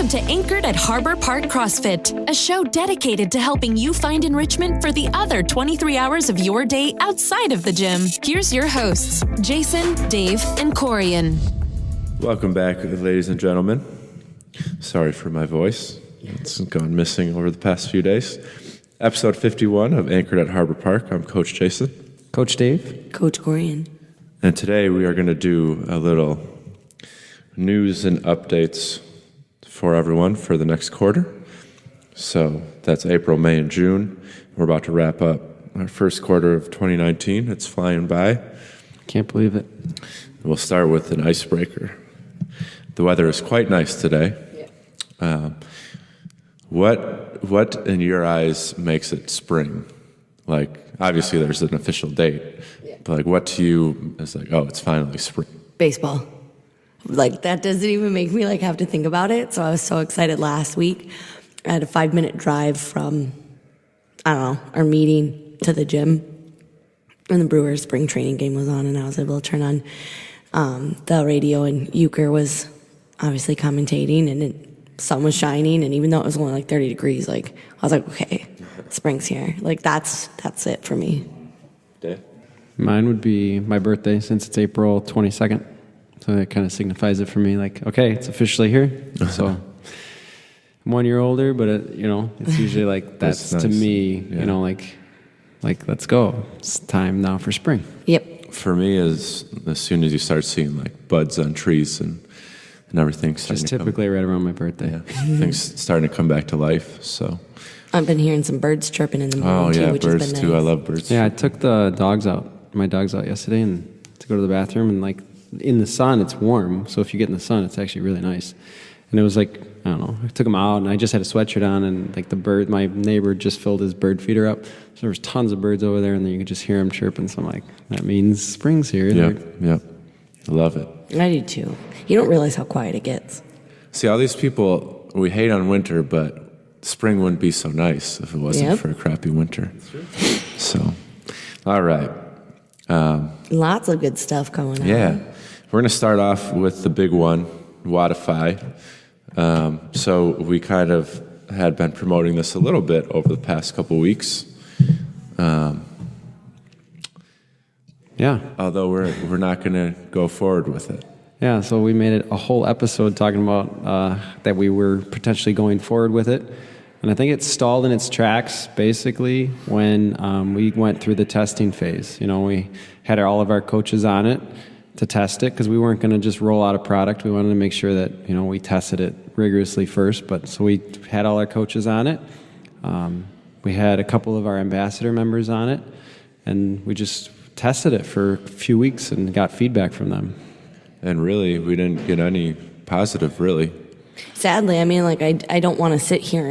Welcome to Anchored at Harbor Park CrossFit, a show dedicated to helping you find enrichment for the other 23 hours of your day outside of the gym. Here's your hosts, Jason, Dave, and Corian. Welcome back, ladies and gentlemen. Sorry for my voice. It's gone missing over the past few days. Episode 51 of Anchored at Harbor Park. I'm Coach Jason. Coach Dave. Coach Corian. And today we are going to do a little news and updates for everyone for the next quarter. So that's April, May, and June. We're about to wrap up our first quarter of 2019. It's flying by. Can't believe it. We'll start with an icebreaker. The weather is quite nice today. Yeah. What in your eyes makes it spring? Like, obviously there's an official date, but like, what to you is like, oh, it's finally spring? Baseball. Like, that doesn't even make me like have to think about it. So I was so excited last week. I had a 5-minute drive from, our meeting to the gym, and the Brewers spring training game was on, and I was able to turn on the radio, and Euchre was obviously commentating, and the sun was shining, and even though it was only like 30 degrees, like, I was like, okay, spring's here. Like, that's it for me. Dave? Mine would be my birthday, since it's April 22nd. So that kind of signifies it for me, like, okay, it's officially here. So I'm 1 year older, but it's usually like that's nice. To me, yeah. Like let's go. It's time now for spring. Yep. For me, as soon as you start seeing like buds on trees and everything, just typically right around my birthday. Yeah. Things starting to come back to life. So I've been hearing some birds chirping in the morning too, which birds has been too. nice. I love birds. Yeah, I took my dogs out yesterday and to go to the bathroom, and like in the sun it's warm. So if you get in the sun, it's actually really nice. And it was like, I don't know, I took them out and I just had a sweatshirt on, and like my neighbor just filled his bird feeder up. So there was tons of birds over there, and then you could just hear them chirping. So I'm like, that means spring's here. Yep. I love it. I do too. You don't realize how quiet it gets. See, all these people, we hate on winter, but spring wouldn't be so nice if it wasn't for a crappy winter. So, all right. Lots of good stuff going on. Yeah. We're going to start off with the big one, Wodify. So we kind of had been promoting this a little bit over the past couple weeks. Although we're not going to go forward with it. Yeah, so we made it a whole episode talking about that we were potentially going forward with it. And I think it stalled in its tracks, basically, when we went through the testing phase. We had all of our coaches on it to test it, because we weren't going to just roll out a product. We wanted to make sure that, we tested it rigorously first. So we had all our coaches on it. We had a couple of our ambassador members on it, and we just tested it for a few weeks and got feedback from them. And really, we didn't get any positive, really. Sadly, I don't want to sit here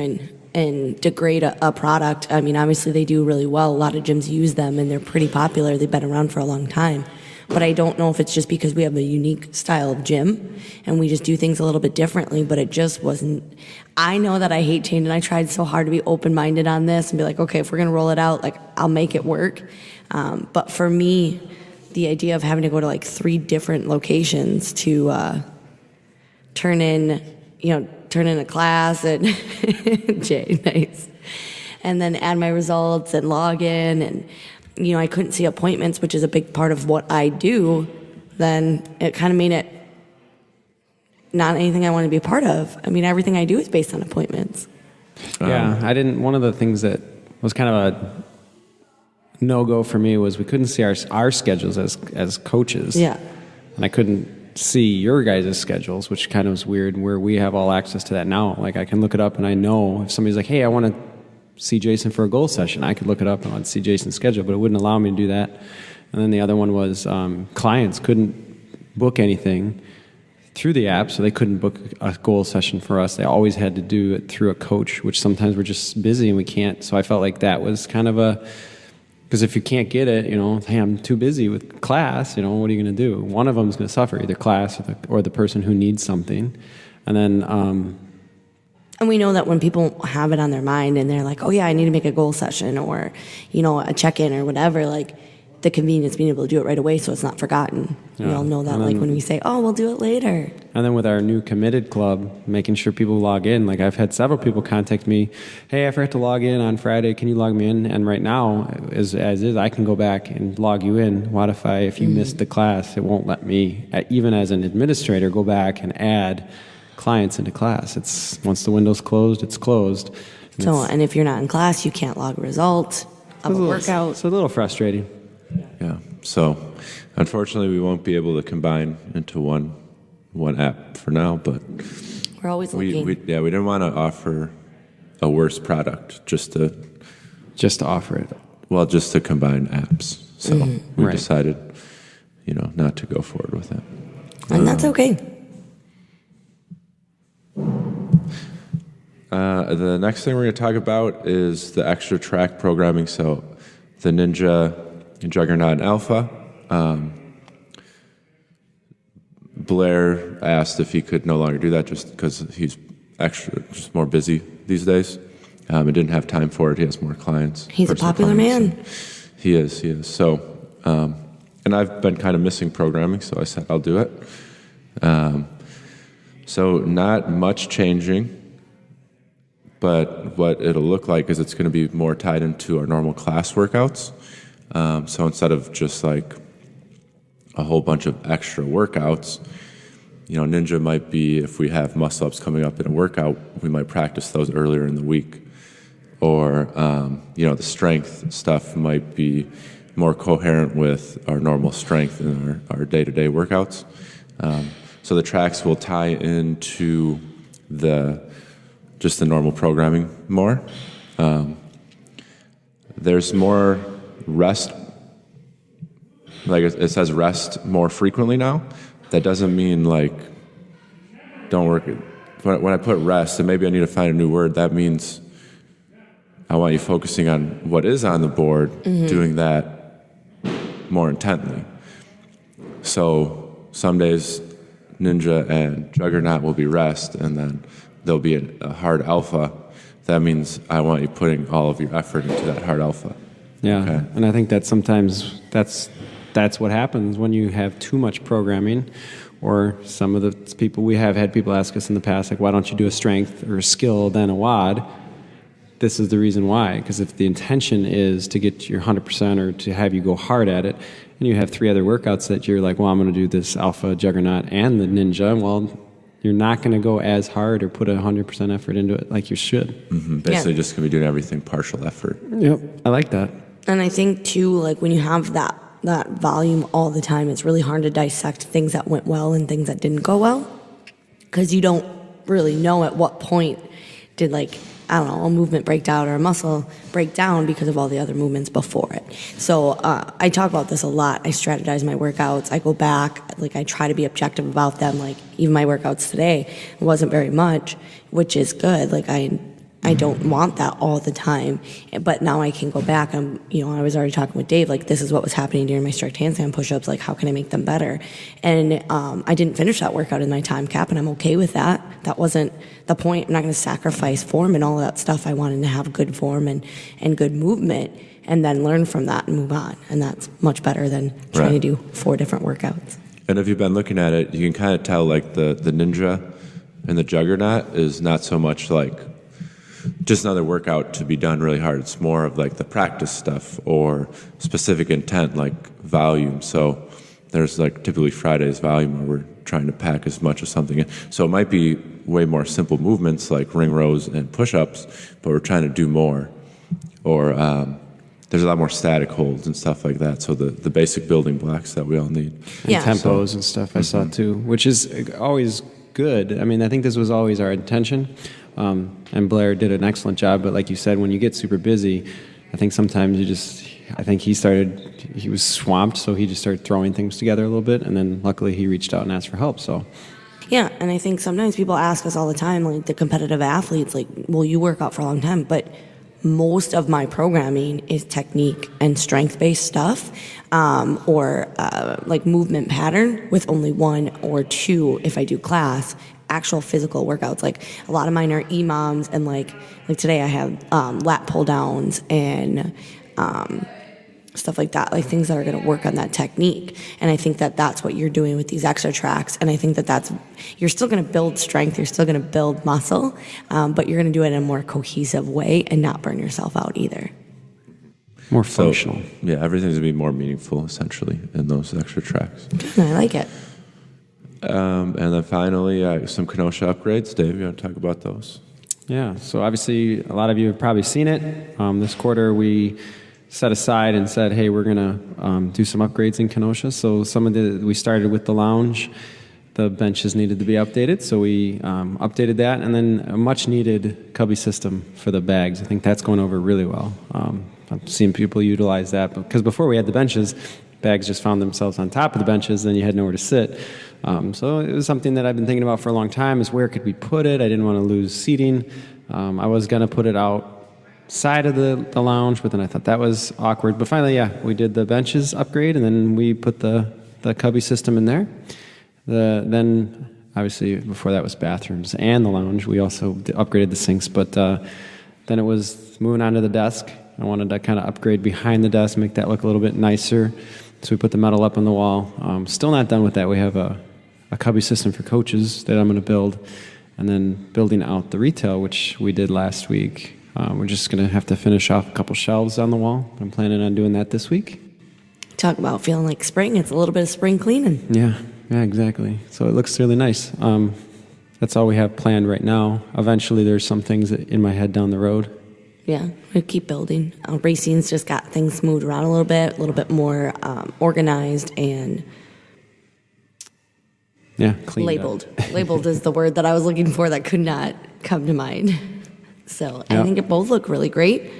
and degrade a product. Obviously they do really well. A lot of gyms use them, and they're pretty popular. They've been around for a long time. But I don't know if it's just because we have a unique style of gym and we just do things a little bit differently, but it just wasn't. I know that I hate change, and I tried so hard to be open-minded on this and be like, okay, if we're going to roll it out, like, I'll make it work. But for me, the idea of having to go to like 3 different locations to turn in a class and Jay, nice, and then add my results and log in, and I couldn't see appointments, which is a big part of what I do, then it kind of made it not anything I want to be a part of. Everything I do is based on appointments. One of the things that was kind of a no-go for me was we couldn't see our schedules as coaches. Yeah. And I couldn't see your guys' schedules, which kind of was weird, where we have all access to that now. Like, I can look it up, and I know if somebody's like, hey, I want to see Jason for a goal session, I could look it up and I'd see Jason's schedule, but it wouldn't allow me to do that. And then the other one was clients couldn't book anything through the app, so they couldn't book a goal session for us. They always had to do it through a coach, which sometimes we're just busy and we can't. So I felt like that was kind of because if you can't get it, hey, I'm too busy with class, what are you going to do? One of them is going to suffer, either class or the person who needs something. And then and we know that when people have it on their mind and they're like, oh yeah, I need to make a goal session or, a check-in or whatever, like, the convenience of being able to do it right away so it's not forgotten. We all know that, like when we say, oh, we'll do it later. And then with our new committed club, making sure people log in. Like I've had several people contact me, hey, I forgot to log in on Friday. Can you log me in? And right now, as is, I can go back and log you in. What if you missed the class, it won't let me, even as an administrator, go back and add clients into class. It's once the window's closed, it's closed. And if you're not in class, you can't log a result of a workout. It's a little frustrating. Yeah. So, unfortunately, we won't be able to combine into one app for now. But we're always looking. We didn't want to offer a worse product just to offer it. Well, just to combine apps. So we decided, not to go forward with it. And that's okay. The next thing we're going to talk about is the extra track programming. So the Ninja, Juggernaut, and Alpha. Blair asked if he could no longer do that just because he's just more busy these days. He didn't have time for it. He has more clients. He's a popular man. So he is. So, and I've been kind of missing programming, so I said I'll do it. So not much changing, but what it'll look like is it's going to be more tied into our normal class workouts. So instead of just like a whole bunch of extra workouts, Ninja might be, if we have muscle-ups coming up in a workout, we might practice those earlier in the week. Or, the strength stuff might be more coherent with our normal strength in our day-to-day workouts. So the tracks will tie into just the normal programming more. There's more rest, like it says rest more frequently now. That doesn't mean like don't work. When I put rest, and maybe I need to find a new word, that means I want you focusing on what is on the board, doing that more intently. So some days Ninja and Juggernaut will be rest, and then there'll be a hard alpha. That means I want you putting all of your effort into that hard alpha. Yeah, okay? And I think that sometimes that's what happens when you have too much programming, or some of the people, we have had people ask us in the past, like, why don't you do a strength or a skill, then a WOD? This is the reason why, because if the intention is to get your 100% or to have you go hard at it, and you have 3 other workouts that you're like, well, I'm going to do this Alpha, Juggernaut, and the Ninja, well, you're not going to go as hard or put 100% effort into it like you should. Basically just going to be doing everything partial effort. Yep, I like that. And I think, too, like when you have that volume all the time, it's really hard to dissect things that went well and things that didn't go well, because you don't really know at what point did, like, I don't know, a movement break down or a muscle break down because of all the other movements before it. So I talk about this a lot. I strategize my workouts. I go back. Like, I try to be objective about them. Like, even my workouts today, it wasn't very much, which is good. Like, I don't want that all the time. But now I can go back. I was already talking with Dave, like, this is what was happening during my strict handstand push-ups. Like, how can I make them better? And I didn't finish that workout in my time cap, and I'm okay with that. That wasn't the point. I'm not going to sacrifice form and all that stuff. I wanted to have good form and good movement, and then learn from that and move on. And that's much better than trying to do 4 different workouts. And if you've been looking at it, you can kind of tell, like, the Ninja and the Juggernaut is not so much like just another workout to be done really hard. It's more of like the practice stuff or specific intent, like volume. So there's like typically Friday's volume where we're trying to pack as much of something in. So it might be way more simple movements like ring rows and push-ups, but we're trying to do more. Or there's a lot more static holds and stuff like that. So the basic building blocks that we all need. And tempos and stuff I saw too, which is always good. I mean, I think this was always our intention. And Blair did an excellent job, but like you said, when you get super busy, I think sometimes I think he was swamped, so he just started throwing things together a little bit, and then luckily he reached out and asked for help, so. Yeah, and I think sometimes people ask us all the time, like the competitive athletes, like, well, you work out for a long time, but most of my programming is technique and strength-based stuff, or like movement pattern with only 1 or 2 if I do class, actual physical workouts. Like, a lot of mine are EMOMs, and like today I have lat pull downs and stuff like that, like things that are going to work on that technique. And I think that that's what you're doing with these extra tracks. And I think that you're still going to build strength, you're still going to build muscle, but you're going to do it in a more cohesive way and not burn yourself out either. More functional. So, yeah, everything's going to be more meaningful, essentially, in those extra tracks. I like it. And then finally, some Kenosha upgrades. Dave, you want to talk about those? Yeah, so obviously a lot of you have probably seen it. This quarter we set aside and said, hey, we're going to do some upgrades in Kenosha. So we started with the lounge. The benches needed to be updated, so we updated that. And then a much-needed cubby system for the bags. I think that's going over really well. I've seen people utilize that because before we had the benches, bags just found themselves on top of the benches, then you had nowhere to sit. So it was something that I've been thinking about for a long time, is where could we put it? I didn't want to lose seating. I was going to put it outside of the lounge, but then I thought that was awkward. But finally, yeah, we did the benches upgrade, and then we put the cubby system in there. Then, obviously, before that was bathrooms and the lounge. We also upgraded the sinks, but then it was moving on to the desk. I wanted to kind of upgrade behind the desk, make that look a little bit nicer. So we put the metal up on the wall. Still not done with that. We have a cubby system for coaches that I'm going to build. And then building out the retail, which we did last week. We're just going to have to finish off a couple shelves on the wall. I'm planning on doing that this week. Talk about feeling like spring. It's a little bit of spring cleaning. Yeah, exactly. So it looks really nice. That's all we have planned right now. Eventually there's some things in my head down the road. Yeah, we keep building. Racing's just got things moved around a little bit more organized and clean. Labeled. Labeled is the word that I was looking for that could not come to mind. So I think it both look really great.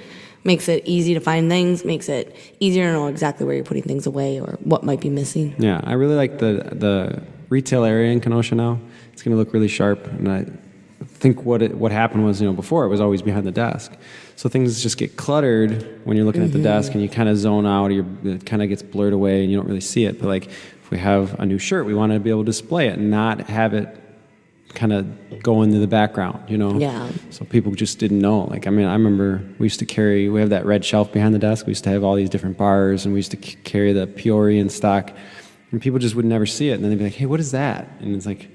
Makes it easy to find things, makes it easier to know exactly where you're putting things away or what might be missing. Yeah, I really like the retail area in Kenosha now. It's going to look really sharp, and I think what happened was, before it was always behind the desk. So things just get cluttered when you're looking at the desk, and you kind of zone out, or it kind of gets blurred away, and you don't really see it. But like, if we have a new shirt, we want to be able to display it and not have it kind of go into the background, Yeah. So people just didn't know. Like, I remember we have that red shelf behind the desk. We used to have all these different bars, and we used to carry the Peoria in stock, and people just would never see it. And then they'd be like, hey, what is that? And it's like,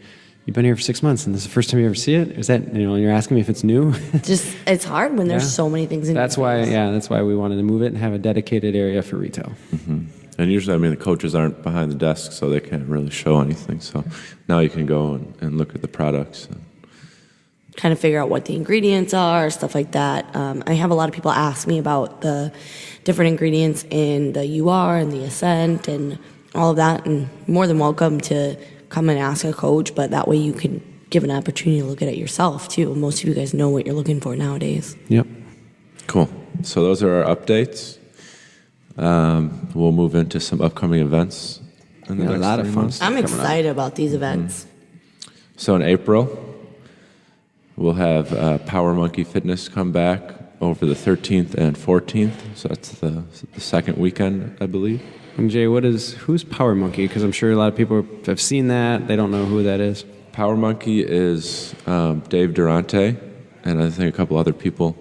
you've been here for 6 months, and this is the first time you ever see it? Is that, and you're asking me if it's new? It's hard when there's so many things in That's why we wanted to move it and have a dedicated area for retail. Mm-hmm. And usually, the coaches aren't behind the desk, so they can't really show anything. So now you can go and look at the products. Kind of figure out what the ingredients are, stuff like that. I have a lot of people ask me about the different ingredients in the UR and the Ascent and all of that, and more than welcome to come and ask a coach, but that way you can give an opportunity to look at it yourself, too. Most of you guys know what you're looking for nowadays. Yep. Cool. So those are our updates. We'll move into some upcoming events. In the next a lot of 3 fun months. stuff. I'm excited about these events. So in April, we'll have Power Monkey Fitness come back over the 13th and 14th. So that's the second weekend, I believe. And Jay, who's Power Monkey? Because I'm sure a lot of people have seen that. They don't know who that is. Power Monkey is Dave Durante, and I think a couple other people.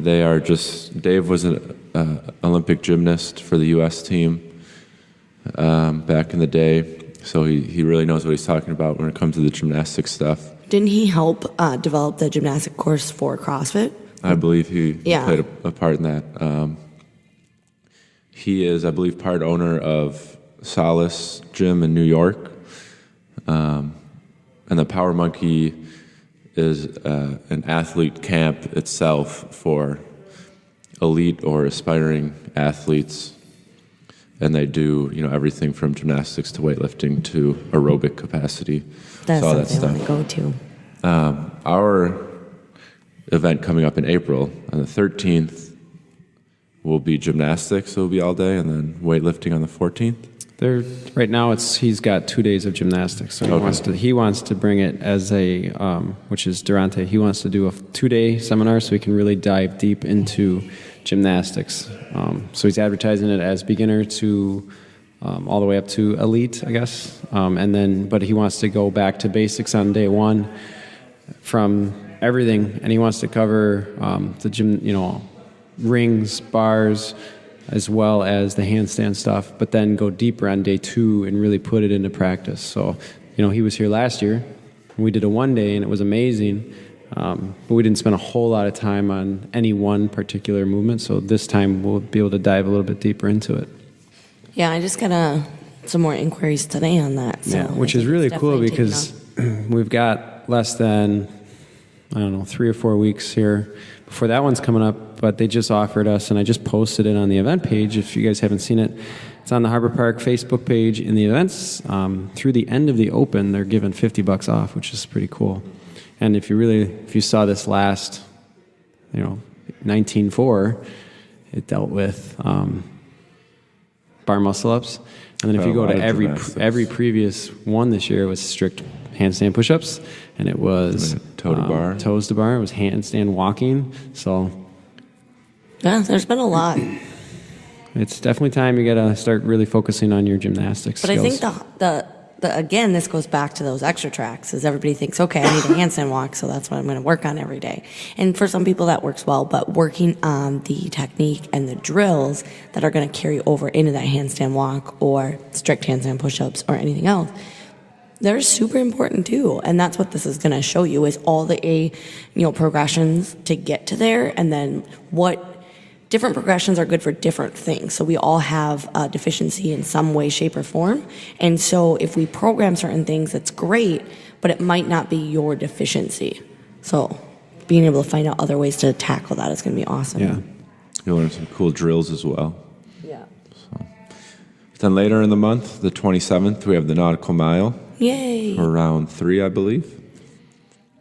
Dave was an Olympic gymnast for the U.S. team back in the day, so he really knows what he's talking about when it comes to the gymnastics stuff. Didn't he help develop the gymnastic course for CrossFit? I believe he played a part in that. He is, I believe, part owner of Solace Gym in New York. And the Power Monkey is an athlete camp itself for elite or aspiring athletes. And they do, everything from gymnastics to weightlifting to aerobic capacity. That's all that something stuff. I want to go to. Our event coming up in April on the 13th will be gymnastics, so it'll be all day, and then weightlifting on the 14th. Right now he's got 2 days of gymnastics, so he wants to bring it as a which is Durante. He wants to do a 2-day seminar so he can really dive deep into gymnastics. So he's advertising it as beginner to all the way up to elite, I guess, but he wants to go back to basics on day one from everything, and he wants to cover the gym, rings, bars, as well as the handstand stuff, but then go deeper on day 2 and really put it into practice. So, he was here last year. We did a 1 day, and it was amazing, but we didn't spend a whole lot of time on any one particular movement. So this time we'll be able to dive a little bit deeper into it. Yeah, I just got some more inquiries today on that. So which is really cool because we've got less than, 3 or 4 weeks here before that one's coming up, but they just offered us, and I just posted it on the event page. If you guys haven't seen it, it's on the Harbor Park Facebook page. In the events, through the end of the Open, they're giving $50 off, which is pretty cool. And if you saw this last, 19.4, it dealt with bar muscle ups, and then if you go to every previous one this year, it was strict handstand push-ups, and it was toes to bar. It was handstand walking. So yeah, there's been a lot. It's definitely time you got to start really focusing on your gymnastics But skills. I think again, this goes back to those extra tracks, as everybody thinks, okay, I need a handstand walk, so that's what I'm going to work on every day. And for some people that works well, but working on the technique and the drills that are going to carry over into that handstand walk or strict handstand push-ups or anything else, they're super important too. And that's what this is going to show you, is all the progressions to get to there, and then what different progressions are good for different things. So we all have a deficiency in some way, shape, or form. And so if we program certain things, that's great, but it might not be your deficiency. So being able to find out other ways to tackle that is going to be awesome. Yeah. You'll learn some cool drills as well. Yeah. Then later in the month, the 27th, we have the Nautical Mile. Yay. For round 3, I believe.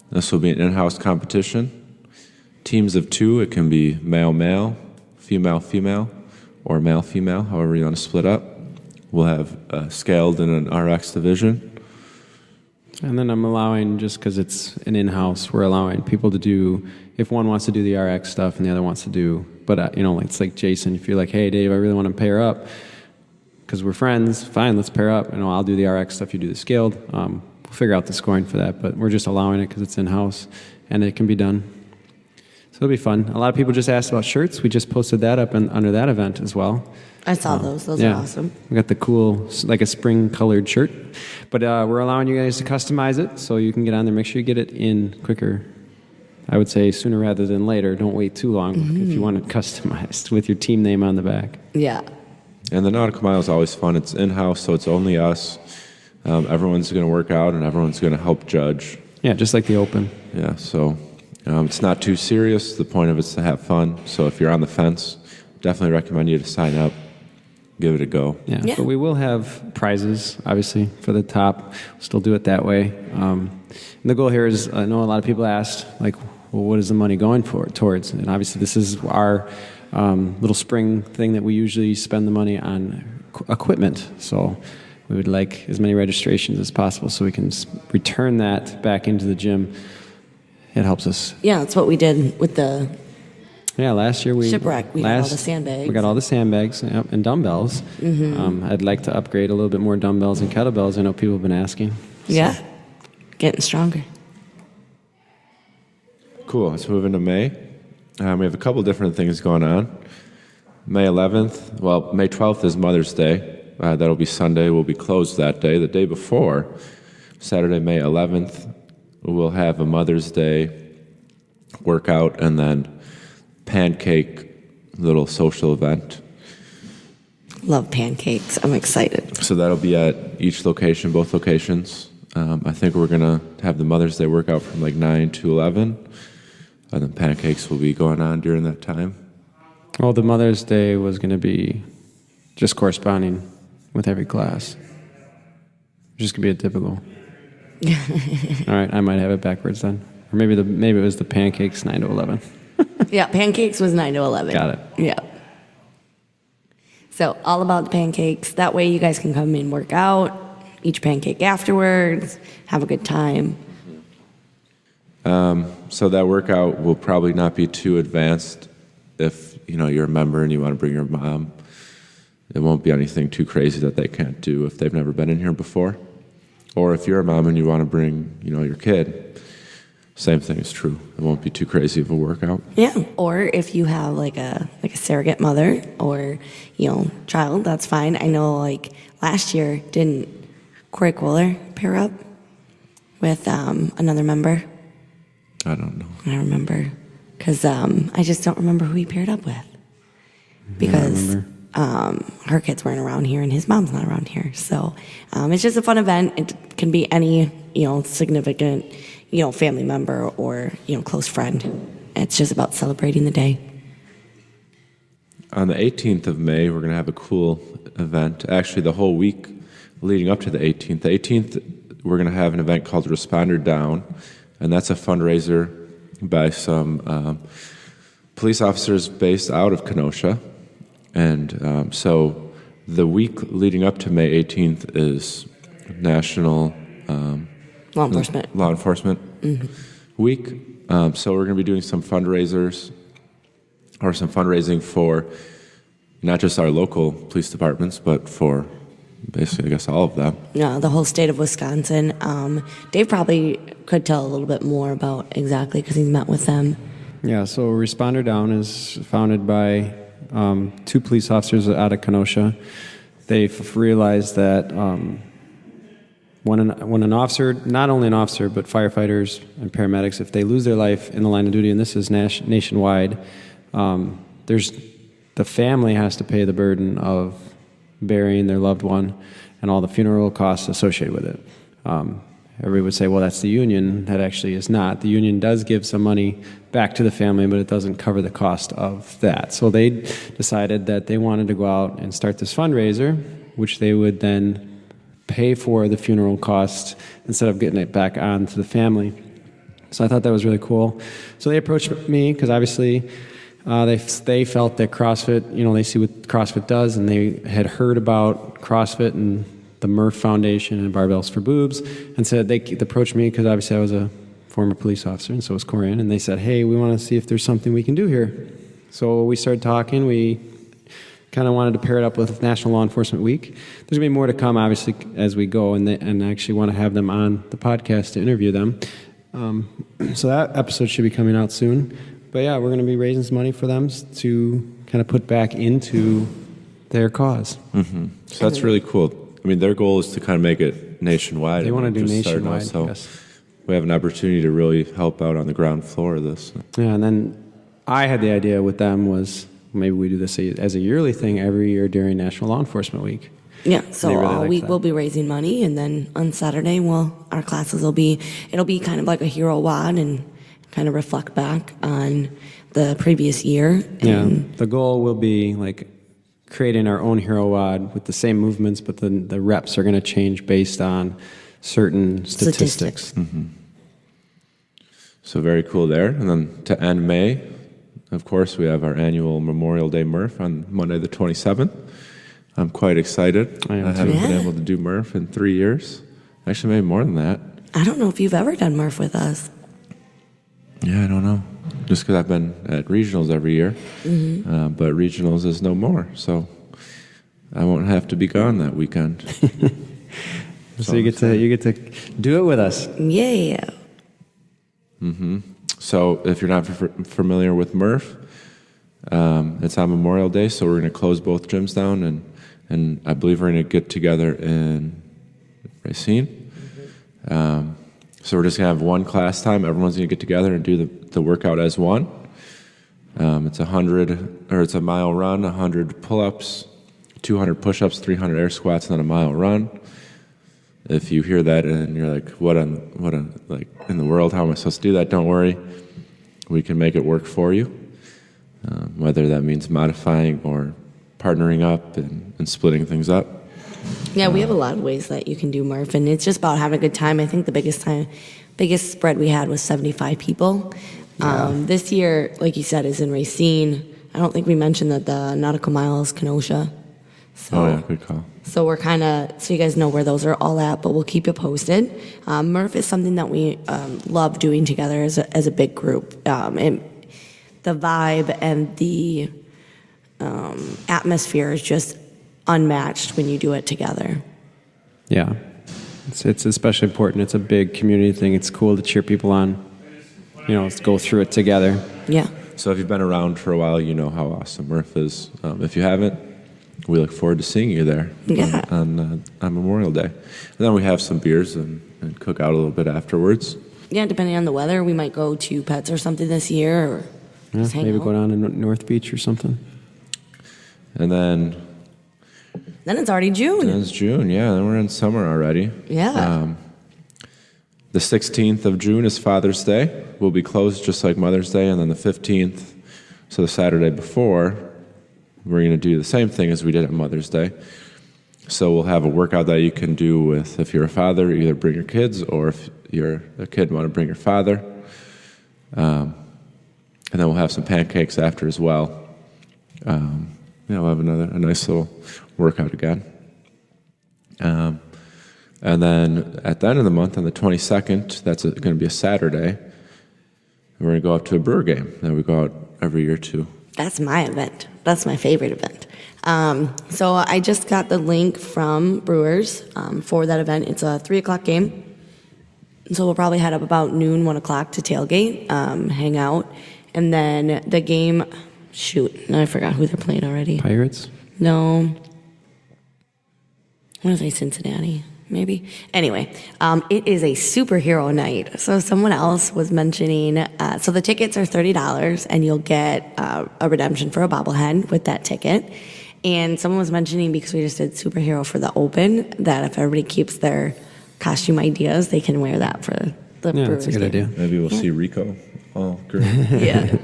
This will be an in-house competition. Teams of 2, it can be male-male, female-female, or male-female, however you want to split up. We'll have scaled in an RX division. And then I'm allowing, just because it's an in-house, we're allowing people to do, if one wants to do the RX stuff and the other wants to do, but it's like Jason, if you're like, hey Dave, I really want to pair up, because we're friends, fine, let's pair up. I'll do the RX stuff, you do the scaled. We'll figure out the scoring for that, but we're just allowing it because it's in-house, and it can be done. So it'll be fun. A lot of people just asked about shirts. We just posted that up under that event as well. I saw those. Those are awesome. We got the cool, like a spring-colored shirt. But we're allowing you guys to customize it, so you can get on there. Make sure you get it in quicker. I would say sooner rather than later. Don't wait too long if you want it customized with your team name on the back. Yeah. And the Nautical Mile is always fun. It's in-house, so it's only us. Everyone's going to work out, and everyone's going to help judge. Yeah, just like the Open. Yeah, so it's not too serious. The point of it is to have fun. So if you're on the fence, definitely recommend you to sign up, give it a go. Yeah. But we will have prizes, obviously, for the top. We'll still do it that way. And the goal here is, I know a lot of people asked, like, well, what is the money going towards? And obviously this is our little spring thing that we usually spend the money on equipment. So we would like as many registrations as possible so we can return that back into the gym. It helps us. Yeah, that's what we did with the last year shipwreck. We got all the sandbags. We got all the sandbags and dumbbells. I'd like to upgrade a little bit more dumbbells and kettlebells. I know people have been asking. Yeah, getting stronger. Cool. Let's move into May. We have a couple different things going on. May 11th, May 12th is Mother's Day. That'll be Sunday. We'll be closed that day. The day before, Saturday, May 11th, we'll have a Mother's Day workout and then pancake little social event. Love pancakes. I'm excited. So that'll be at each location, both locations. I think we're going to have the Mother's Day workout from like 9 to 11. And then pancakes will be going on during that time. Well, the Mother's Day was going to be just corresponding with every class. Just going to be a typical. All right, I might have it backwards then. Or maybe it was the pancakes 9 to 11. Yeah, pancakes was 9 to 11. Got it. Yeah. So all about the pancakes. That way you guys can come and work out, eat your pancake afterwards, have a good time. So that workout will probably not be too advanced if you're a member and you want to bring your mom. It won't be anything too crazy that they can't do if they've never been in here before. Or if you're a mom and you want to bring your kid. same thing is true. It won't be too crazy of a workout. Yeah, or if you have like a surrogate mother or child, that's fine. I know like last year didn't Corey Kohler pair up with another member? I don't know. I remember because I just don't remember who he paired up with because her kids weren't around here and his mom's not around here. So it's just a fun event. It can be any significant family member or close friend. It's just about celebrating the day. On the 18th of May, we're going to have a cool event. Actually, the whole week leading up to the 18th. The 18th, we're going to have an event called Responder Down, and that's a fundraiser by some police officers based out of Kenosha. And so the week leading up to May 18th is National Law Enforcement Week. So we're going to be doing some fundraisers or some fundraising for not just our local police departments, but for basically, I guess, all of them. Yeah, the whole state of Wisconsin. Dave probably could tell a little bit more about exactly because he's met with them. Yeah, so Responder Down is founded by 2 police officers out of Kenosha. They've realized that when an officer, not only an officer, but firefighters and paramedics, if they lose their life in the line of duty, and this is nationwide, the family has to pay the burden of burying their loved one and all the funeral costs associated with it. Everybody would say, well, that's the union. That actually is not. The union does give some money back to the family, but it doesn't cover the cost of that. So they decided that they wanted to go out and start this fundraiser, which they would then pay for the funeral costs instead of getting it back on to the family. So I thought that was really cool. So they approached me because obviously they felt that CrossFit, they see what CrossFit does, and they had heard about CrossFit and the Murph Foundation and Barbells for Boobs, and said they approached me because obviously I was a former police officer, and so was Corian, and they said, hey, we want to see if there's something we can do here. So we started talking. We kind of wanted to pair it up with National Law Enforcement Week. There's going to be more to come, obviously, as we go, and actually want to have them on the podcast to interview them. So that episode should be coming out soon. But yeah, we're going to be raising some money for them to kind of put back into their cause. Mm-hmm. So that's really cool. I mean, their goal is to kind of make it nationwide. They want to do nationwide, so yes. We have an opportunity to really help out on the ground floor of this. Yeah, and then I had the idea with them was maybe we do this as a yearly thing every year during National Law Enforcement Week. Yeah, so all week we'll be raising money, and then on Saturday, our classes it'll be kind of like a hero wad and kind of reflect back on the previous year. And the goal will be like creating our own hero wad with the same movements, but then the reps are going to change based on certain statistics. Mm-hmm. So very cool there. And then to end May, of course, we have our annual Memorial Day Murph on Monday the 27th. I'm quite excited. I haven't been able to do Murph in 3 years. Actually, maybe more than that. I don't know if you've ever done Murph with us. Yeah, I don't know. Just because I've been at regionals every year, but regionals is no more, so I won't have to be gone that weekend. So you get to do it with us. Yeah. Mm-hmm. So if you're not familiar with Murph, it's on Memorial Day, so we're going to close both gyms down, and I believe we're going to get together in Racine. So we're just going to have one class time. Everyone's going to get together and do the workout as one. It's a mile run, 100 pull-ups, 200 push-ups, 300 air squats, and then a mile run. If you hear that and you're like, what in the world, how am I supposed to do that? Don't worry. We can make it work for you. Whether that means modifying or partnering up and splitting things up. Yeah, we have a lot of ways that you can do Murph, and it's just about having a good time. I think the biggest spread we had was 75 people. Yeah. This year, like you said, is in Racine. I don't think we mentioned that the Nautical Mile is Kenosha. So, yeah, good call. So we're so you guys know where those are all at, but we'll keep you posted. Murph is something that we love doing together as a big group. And the vibe and the atmosphere is just unmatched when you do it together. Yeah, it's especially important. It's a big community thing. It's cool to cheer people on. go through it together. Yeah. So if you've been around for a while, you know how awesome Murph is. If you haven't, we look forward to seeing you there on Memorial Day. And then we have some beers and cook out a little bit afterwards. Yeah, depending on the weather, we might go to Pets or something this year, or just hang maybe out. go down to North Beach or something. And then it's already June. it's June, yeah. Then we're in summer already. Yeah. The 16th of June is Father's Day. We'll be closed just like Mother's Day. And then the 15th, so the Saturday before, we're going to do the same thing as we did at Mother's Day. So we'll have a workout that you can do with, if you're a father, either bring your kids, or if you're a kid, want to bring your father. And then we'll have some pancakes after as well. We'll have a nice little workout again. And then at the end of the month, on the 22nd, that's going to be a Saturday, we're going to go up to a Brewer game that we go out every year to. That's my event. That's my favorite event. So I just got the link from Brewers for that event. It's a 3 o'clock game. So we'll probably head up about noon, 1 o'clock to tailgate, hang out. And then the game, I forgot who they're playing already. Pirates? No. I want to say Cincinnati, maybe. Anyway, it is a superhero night. So someone else was mentioning, so the tickets are $30, and you'll get a redemption for a bobblehead with that ticket. And someone was mentioning, because we just did superhero for the Open, that if everybody keeps their costume ideas, they can wear that for the Brewers that's a good game. idea. Maybe we'll see Rico all green. Yeah.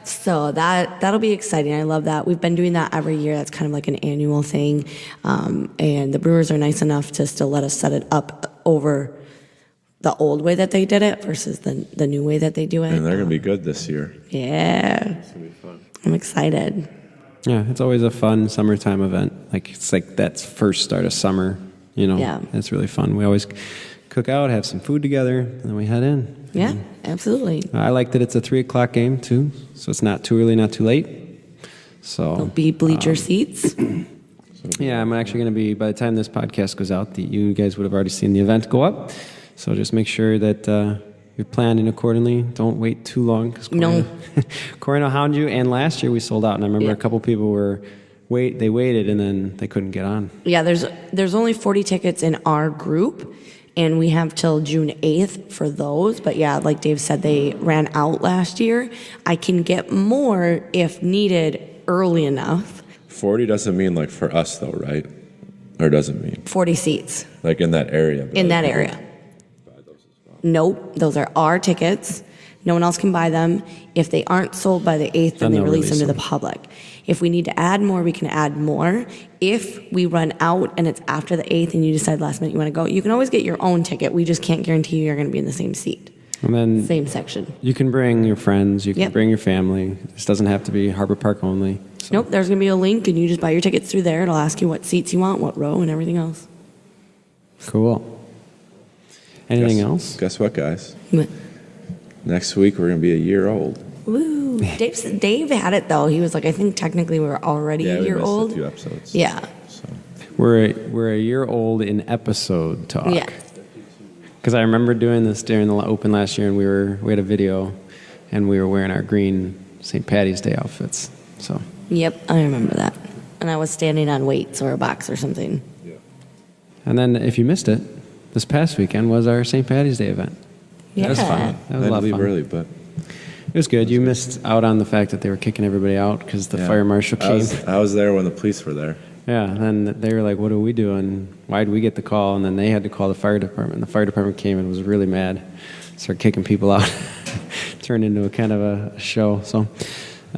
So that'll be exciting. I love that. We've been doing that every year. That's kind of like an annual thing. And the Brewers are nice enough to still let us set it up over the old way that they did it versus the new way that they do it. And they're going to be good this year. Yeah. It's going to be fun. I'm excited. Yeah, it's always a fun summertime event. It's like that first start of summer, Yeah. It's really fun. We always cook out, have some food together, and then we head in. Yeah, absolutely. I like that it's a 3 o'clock game, too, so it's not too early, not too late. So There'll be bleacher seats. yeah, I'm actually going to be, by the time this podcast goes out, you guys would have already seen the event go up. So just make sure that you're planning accordingly. Don't wait too long. No. Corey will hound you. And last year we sold out, and I remember a couple people they waited, and then they couldn't get on. Yeah, there's only 40 tickets in our group, and we have till June 8th for those. But yeah, like Dave said, they ran out last year. I can get more if needed early enough. 40 doesn't mean like for us though, right? Or does it mean? 40 seats. Like in that area? In that area. Nope, those are our tickets. No one else can buy them. If they aren't sold by the 8th, then they they'll release them to the them. public. If we need to add more, we can add more. If we run out and it's after the 8th and you decide last minute you want to go, you can always get your own ticket. We just can't guarantee you're going to be in the same seat, And then same section. you can bring your friends, you can Yep. bring your family. This doesn't have to be Harbor Park only. So. Nope, there's going to be a link, and you just buy your tickets through there. It'll ask you what seats you want, what row, and everything else. Cool. Anything else? Guess what, guys? Next week we're going to be a year old. Woo. Dave had it, though. He was like, I think technically we were already a we year missed old. a few episodes. Yeah. So. We're a year old in episode talk. Yeah. Because I remember doing this during the Open last year, and we had a video, and we were wearing our green St. Patty's Day outfits. So. Yep, I remember that. And I was standing on weights or a box or something. And then if you missed it, this past weekend was our St. Patty's Day event. Yeah. That was fun. That was a lot of leave fun. early, but It was good. You missed out on the fact that they were kicking everybody out because the fire marshal came. I was there when the police were there. Yeah, and then they were like, what do we do? And why did we get the call? And then they had to call the fire department. The fire department came and was really mad. Started kicking people out. Turned into a kind of a show. So,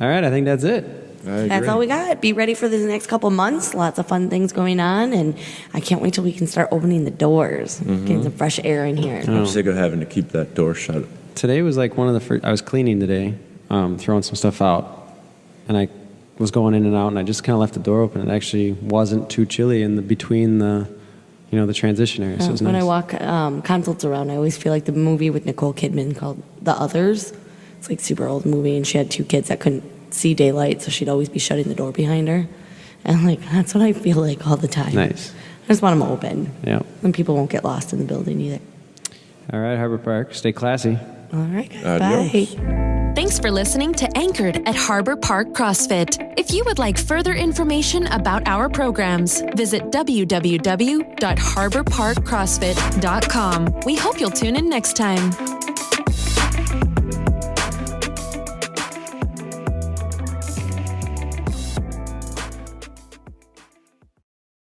all right, I think that's it. That's all we got. Be ready for the next couple months. Lots of fun things going on, and I can't wait till we can start opening the doors, getting some fresh air in here. I'm sick of having to keep that door shut. Today was like one of the first. I was cleaning today, throwing some stuff out, and I was going in and out, and I just kind of left the door open. It actually wasn't too chilly in between the transition area. So it was When nice. I walk consults around, I always feel like the movie with Nicole Kidman called The Others. It's like super old movie, and she had 2 kids that couldn't see daylight, so she'd always be shutting the door behind her. And like that's what I feel like all the time. Nice. I just want them open. Yeah. And people won't get lost in the building either. All right, Harbor Park, stay classy. All right. Adios. Bye. Thanks for listening to Anchored at Harbor Park CrossFit. If you would like further information about our programs, visit www.harborparkcrossfit.com. We hope you'll tune in next time.